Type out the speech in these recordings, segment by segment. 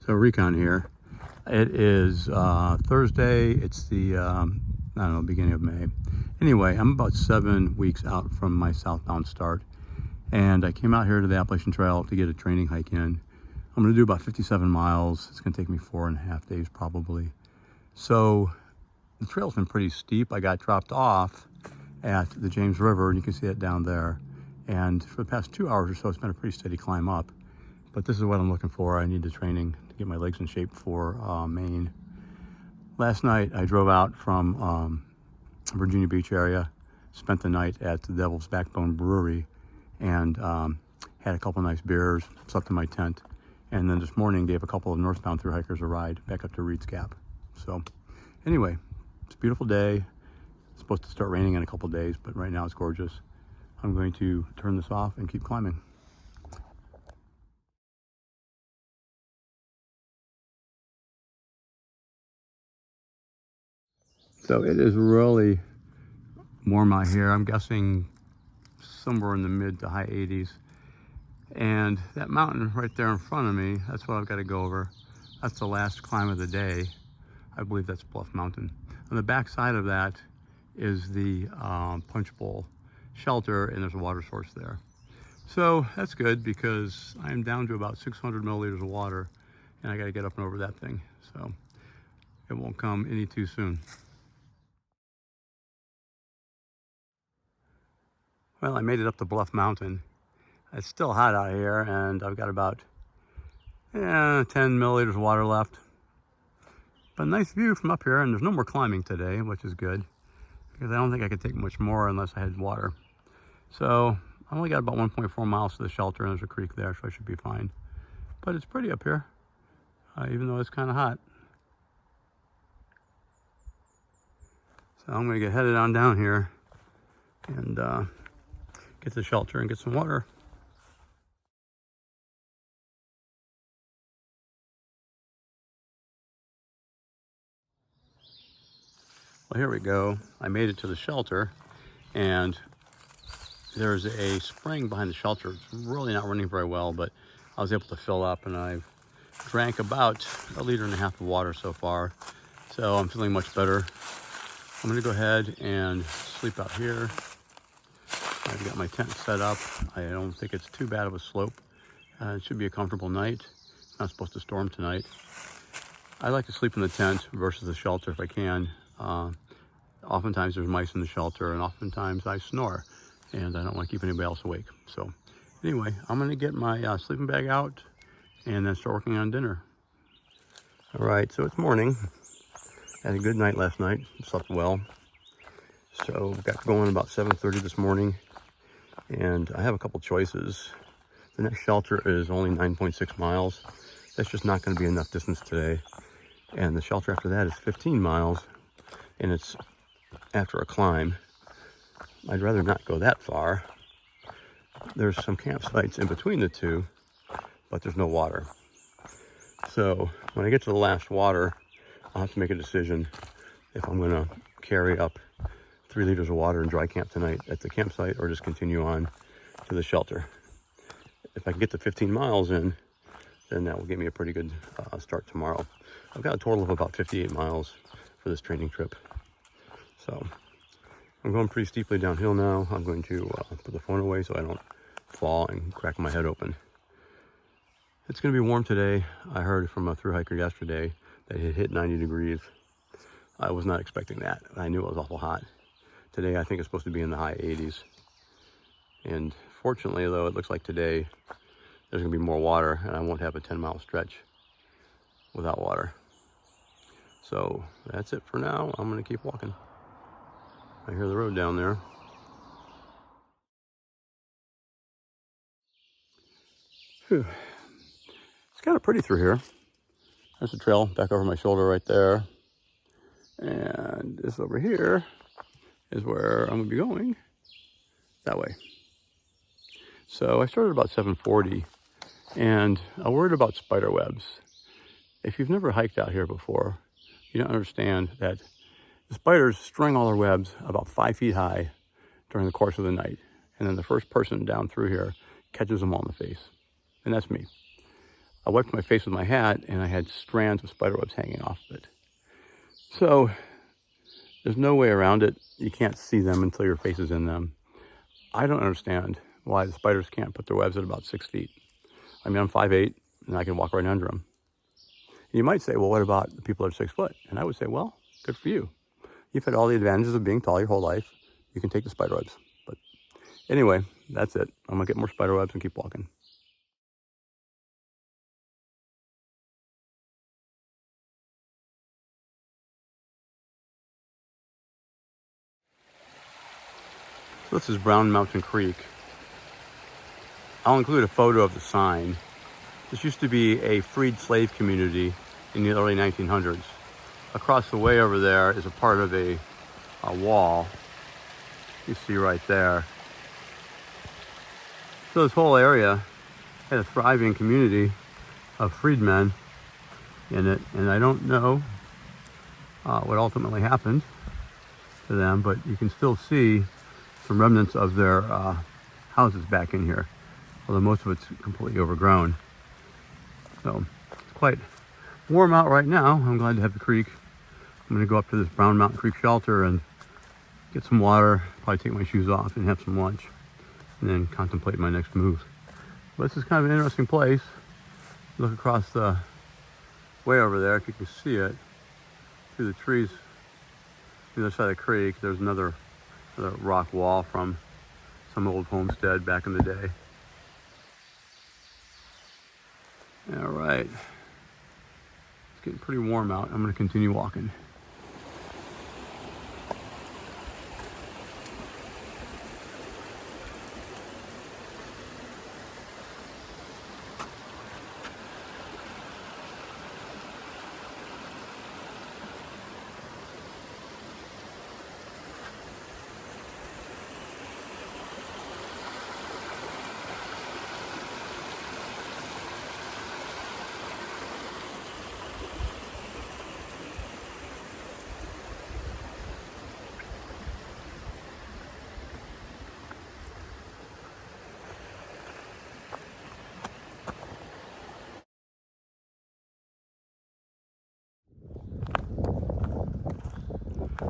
So Recon here. It is Thursday. It's the, I don't know, beginning of May. Anyway, I'm about 7 weeks out from my southbound start. And I came out here to the Appalachian Trail to get a training hike in. I'm going to do about 57 miles. It's going to take me 4.5 days probably. So the trail's been pretty steep. I got dropped off at the James River, and you can see it down there. And for the past 2 hours or so, it's been a pretty steady climb up. But this is what I'm looking for. I need the training to get my legs in shape for Maine. Last night, I drove out from Virginia Beach area, spent the night at the Devil's Backbone Brewery, and had a couple nice beers, slept in my tent, and then this morning gave a couple of northbound thru hikers a ride back up to Reed's Gap. So anyway, it's a beautiful day. It's supposed to start raining in a couple of days, but right now it's gorgeous. I'm going to turn this off and keep climbing. So it is really warm out here. I'm guessing somewhere in the mid to high 80s. And that mountain right there in front of me, that's what I've got to go over. That's the last climb of the day. I believe that's Bluff Mountain. On the back side of that is the Punch Bowl shelter, and there's a water source there. So that's good because I'm down to about 600 milliliters of water, and I got to get up and over that thing. So it won't come any too soon. Well, I made it up to Bluff Mountain. It's still hot out here, and I've got about 10 milliliters of water left. But nice view from up here, and there's no more climbing today, which is good, because I don't think I could take much more unless I had water. So I only got about 1.4 miles to the shelter, and there's a creek there, so I should be fine. But it's pretty up here, even though it's kind of hot. So I'm going to get headed on down here and get to the shelter and get some water. Well, here we go. I made it to the shelter, and there's a spring behind the shelter. It's really not running very well, but I was able to fill up, and I've drank about 1.5 liters of water so far. So I'm feeling much better. I'm gonna go ahead and sleep out here. I've got my tent set up. I don't think it's too bad of a slope. It should be a comfortable night. It's not supposed to storm tonight. I like to sleep in the tent versus the shelter if I can. Oftentimes there's mice in the shelter, and oftentimes I snore, and I don't want to keep anybody else awake. So anyway, I'm going to get my sleeping bag out and then start working on dinner. All right, so it's morning. Had a good night last night. Slept well. So got going about 7:30 this morning, and I have a couple choices. The next shelter is only 9.6 miles. That's just not going to be enough distance today. And the shelter after that is 15 miles, and it's after a climb. I'd rather not go that far. There's some campsites in between the two, but there's no water. So when I get to the last water, I'll have to make a decision if I'm going to carry up 3 liters of water and dry camp tonight at the campsite, or just continue on to the shelter. If I can get to 15 miles in, then that will give me a pretty good start tomorrow. I've got a total of about 58 miles for this training trip. So I'm going pretty steeply downhill now. I'm going to put the phone away so I don't fall and crack my head open. It's going to be warm today. I heard from a thru hiker yesterday that it hit 90 degrees. I was not expecting that. I knew it was awful hot. Today I think it's supposed to be in the high 80s. And fortunately though, it looks like today there's going to be more water, and I won't have a 10-mile stretch without water. So that's it for now. I'm going to keep walking. I hear the road down there. Whew. It's kind of pretty through here. There's a trail back over my shoulder right there. And this over here is where I'm going to be going. That way. So I started about 7:40, and I worried about spider webs. If you've never hiked out here before, you don't understand that the spiders string all their webs about 5 feet high during the course of the night. And then the first person down through here catches them all in the face. And that's me. I wiped my face with my hat and I had strands of spider webs hanging off of it. So there's no way around it. You can't see them until your face is in them. I don't understand why the spiders can't put their webs at about 6 feet. I mean, I'm 5'8", and I can walk right under them. And you might say, well, what about the people that are 6 foot? And I would say, well, good for you. You've had all the advantages of being tall your whole life. You can take the spider webs. But anyway, that's it. I'm gonna get more spider webs and keep walking. So this is Brown Mountain Creek. I'll include a photo of the sign. This used to be a freed slave community in the early 1900s. Across the way over there is a part of a wall. You see right there. So this whole area had a thriving community of freedmen in it, and I don't know what ultimately happened to them, but you can still see some remnants of their houses back in here, although most of it's completely overgrown. So it's quite warm out right now. I'm glad to have the creek. I'm going to go up to this Brown Mountain Creek shelter and get some water, probably take my shoes off and have some lunch, and then contemplate my next move. But this is kind of an interesting place. Look across the way over there, if you can see it, through the trees, the other side of the creek. There's another rock wall from some old homestead back in the day. All right, it's getting pretty warm out. I'm going to continue walking.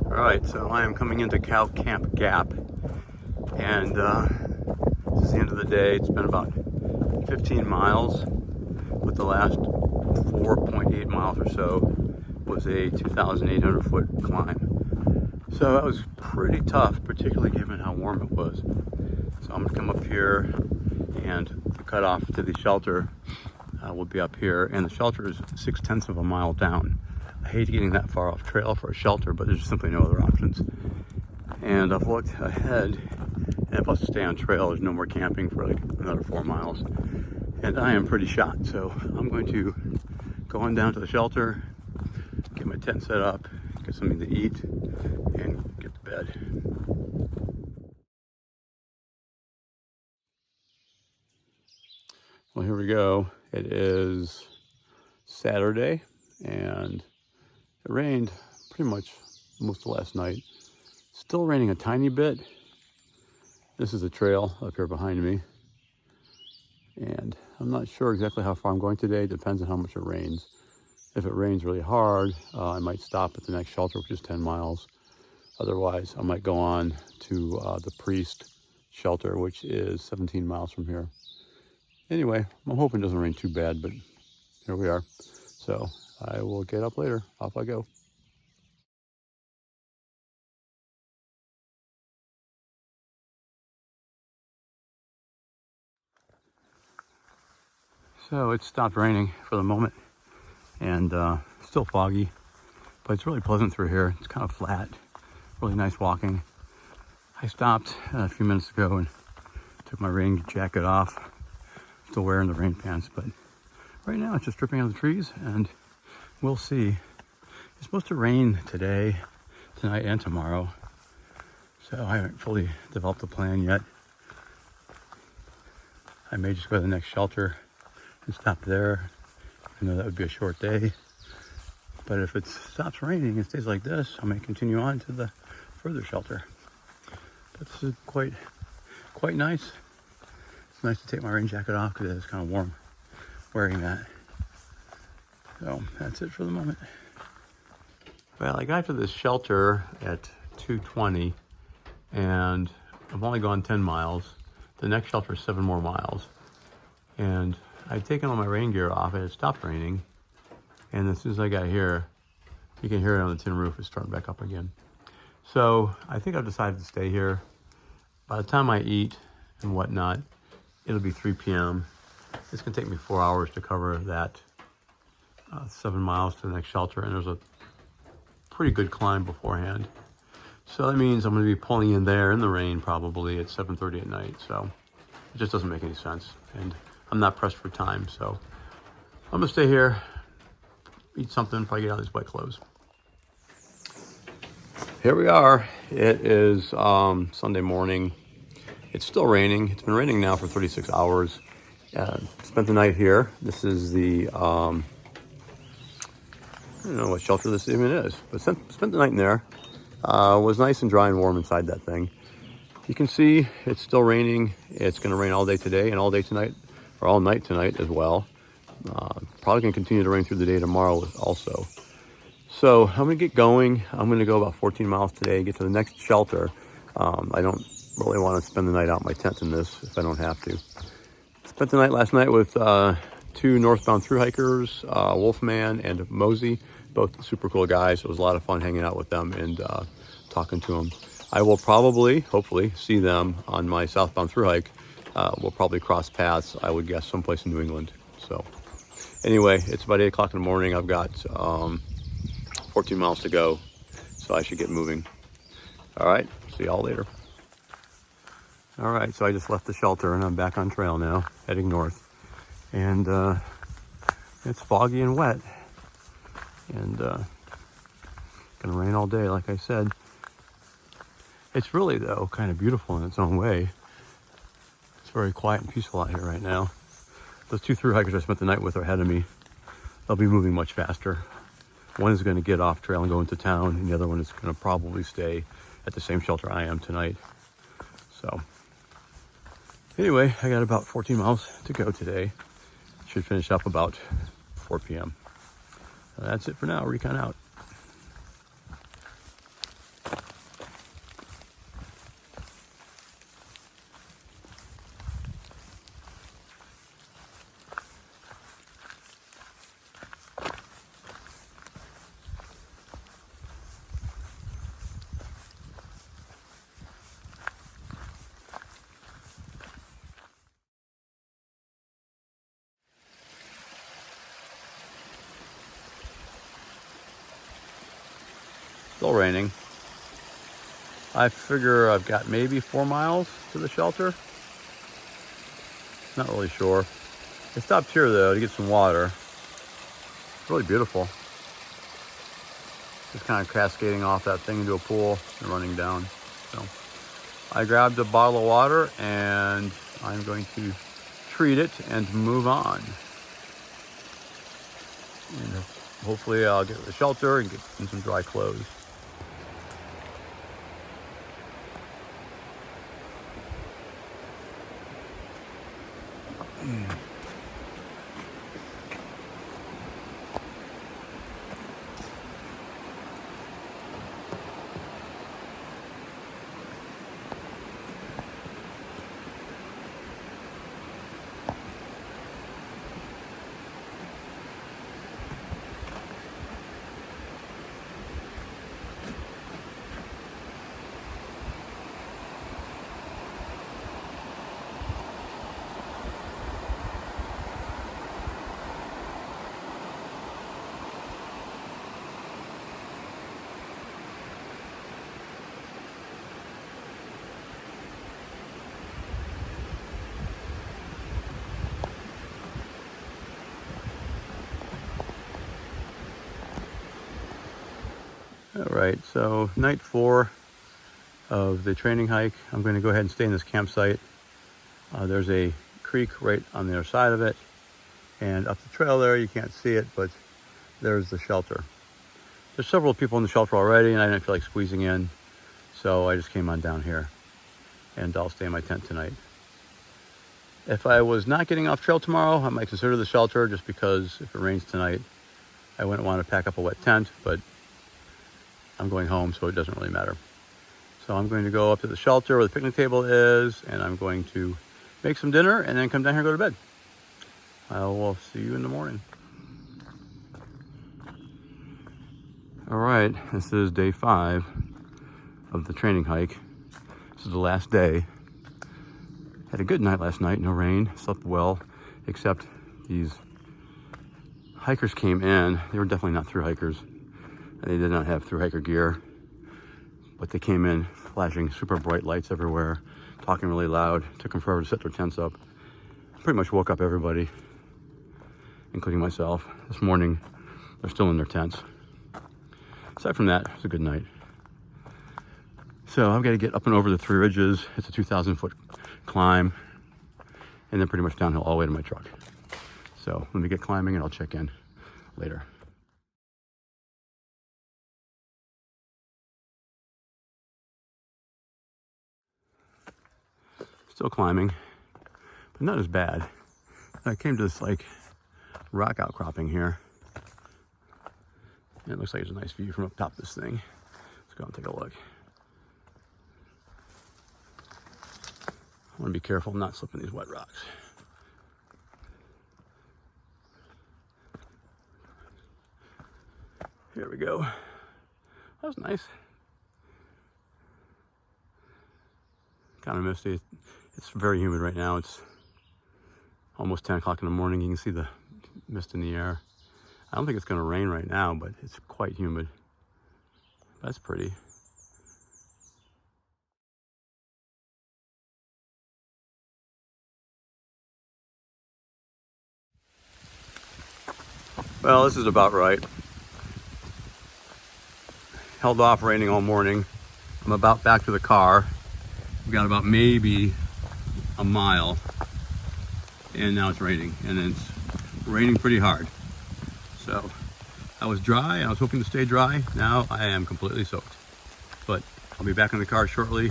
All right, so I am coming into Cow Camp Gap, and this is the end of the day. It's been about 15 miles, but the last 4.8 miles or so was a 2,800 foot climb. So that was pretty tough, particularly given how warm it was. So I'm gonna come up here, and the cutoff to the shelter will be up here, and the shelter is 6/10 of a mile down. I hate getting that far off trail for a shelter, but there's just simply no other options. And I've looked ahead, and if I stay on trail, there's no more camping for like another 4 miles. And I am pretty shot, so I'm going to go on down to the shelter, get my tent set up, get something to eat, and get to bed. Well, here we go. It is Saturday, and it rained pretty much most of last night. Still raining a tiny bit. This is a trail up here behind me, and I'm not sure exactly how far I'm going today. It depends on how much it rains. If it rains really hard, I might stop at the next shelter, which is 10 miles. Otherwise, I might go on to the Priest shelter, which is 17 miles from here. Anyway, I'm hoping it doesn't rain too bad, but here we are. So I will get up later. Off I go. So it stopped raining for the moment, and still foggy, but it's really pleasant through here. It's kind of flat, really nice walking. I stopped a few minutes ago and took my rain jacket off. Still wearing the rain pants, but right now it's just dripping out of the trees, and we'll see. It's supposed to rain today, tonight, and tomorrow, so I haven't fully developed a plan yet. I may just go to the next shelter and stop there. I know that would be a short day, but if it stops raining and stays like this, I may continue on to the further shelter. But this is quite nice. It's nice to take my rain jacket off because it's kind of warm wearing that. So that's it for the moment. Well, I got to this shelter at 2:20, and I've only gone 10 miles. The next shelter is 7 more miles. And I'd taken all my rain gear off. It had stopped raining. And as soon as I got here, you can hear it on the tin roof. It's starting back up again. So I think I've decided to stay here. By the time I eat and whatnot, it'll be 3 p.m. It's going to take me 4 hours to cover that 7 miles to the next shelter. And there's a pretty good climb beforehand. So that means I'm going to be pulling in there in the rain probably at 7:30 at night. So it just doesn't make any sense. And I'm not pressed for time. So I'm going to stay here, eat something, probably get out of these wet clothes. Here we are. It is Sunday morning. It's still raining. It's been raining now for 36 hours. Spent the night here. This is the, I don't know what shelter this even is, but spent the night in there. Was nice and dry and warm inside that thing. You can see it's still raining. It's going to rain all day today and all day tonight, or all night tonight as well. Probably going to continue to rain through the day tomorrow also. So I'm going to get going. I'm going to go about 14 miles today, get to the next shelter. I don't really want to spend the night out in my tent in this if I don't have to. Spent the night last night with 2 northbound thru hikers, Wolfman and Mosey, both super cool guys. It was a lot of fun hanging out with them and talking to them. I will probably, hopefully, see them on my southbound thru hike. We'll probably cross paths, I would guess, someplace in New England. So anyway, it's about 8 o'clock in the morning. I've got 14 miles to go, so I should get moving. All right, see y'all later. All right, so I just left the shelter and I'm back on trail now, heading north. And it's foggy and wet. And gonna rain all day, like I said. It's really, though, kind of beautiful in its own way. It's very quiet and peaceful out here right now. Those 2 thru hikers I spent the night with are ahead of me. They'll be moving much faster. One is going to get off trail and go into town, and the other one is going to probably stay at the same shelter I am tonight. So anyway, I got about 14 miles to go today. Should finish up about 4 p.m. That's it for now. Recon out. Still raining. I figure I've got maybe 4 miles to the shelter. Not really sure. I stopped here though to get some water. It's really beautiful. Just kind of cascading off that thing into a pool and running down. So I grabbed a bottle of water and I'm going to treat it and move on. And hopefully I'll get to the shelter and get in some dry clothes. All right, so night 4 of the training hike. I'm going to go ahead and stay in this campsite. There's a creek right on the other side of it, and up the trail there, you can't see it, but there's the shelter. There's several people in the shelter already, and I didn't feel like squeezing in, so I just came on down here, and I'll stay in my tent tonight. If I was not getting off trail tomorrow, I might consider the shelter, just because if it rains tonight, I wouldn't want to pack up a wet tent, but I'm going home, so it doesn't really matter. So I'm going to go up to the shelter where the picnic table is, and I'm going to make some dinner and then come down here and go to bed. I will see you in the morning. All right, this is day 5 of the training hike. This is the last day. Had a good night last night, no rain, slept well, except these hikers came in. They were definitely not thru hikers. They did not have thru hiker gear, but they came in flashing super bright lights everywhere, talking really loud. Took them forever to set their tents up. Pretty much woke up everybody, including myself. This morning, they're still in their tents. Aside from that, it's a good night. So I've got to get up and over the 3 ridges. It's a 2,000-foot climb, and then pretty much downhill all the way to my truck. So let me get climbing and I'll check in later. Still climbing, but not as bad. I came to this like rock outcropping here. And it looks like it's a nice view from up top of this thing. Let's go and take a look. I want to be careful not slipping these wet rocks. Here we go. That was nice. Kind of misty. It's very humid right now. It's almost 10 o'clock in the morning. You can see the mist in the air. I don't think it's going to rain right now, but it's quite humid. That's pretty. Well, this is about right. Held off raining all morning. I'm about back to the car. We've got about maybe a mile, and now it's raining, and it's raining pretty hard. So I was dry, and I was hoping to stay dry. Now I am completely soaked. But I'll be back in the car shortly,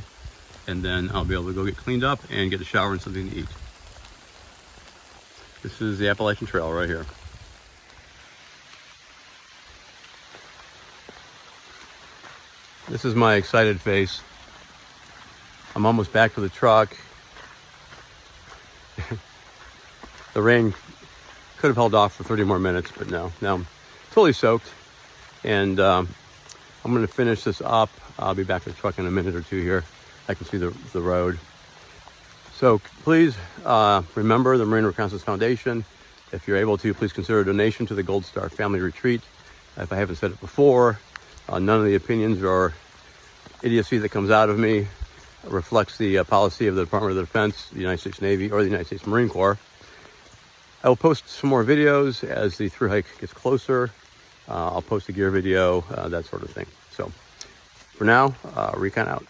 and then I'll be able to go get cleaned up and get a shower and something to eat. This is the Appalachian Trail right here. This is my excited face. I'm almost back to the truck. The rain could have held off for 30 more minutes, but no. Now I'm totally soaked, and I'm going to finish this up. I'll be back to the truck in a minute or two here. I can see the road. So please remember the Marine Reconnaissance Foundation. If you're able to, please consider a donation to the Gold Star Family Retreat. If I haven't said it before, none of the opinions or idiocy that comes out of me reflects the policy of the Department of Defense, the United States Navy, or the United States Marine Corps. I will post some more videos as the thru hike gets closer. I'll post a gear video, that sort of thing. So for now, Recon out.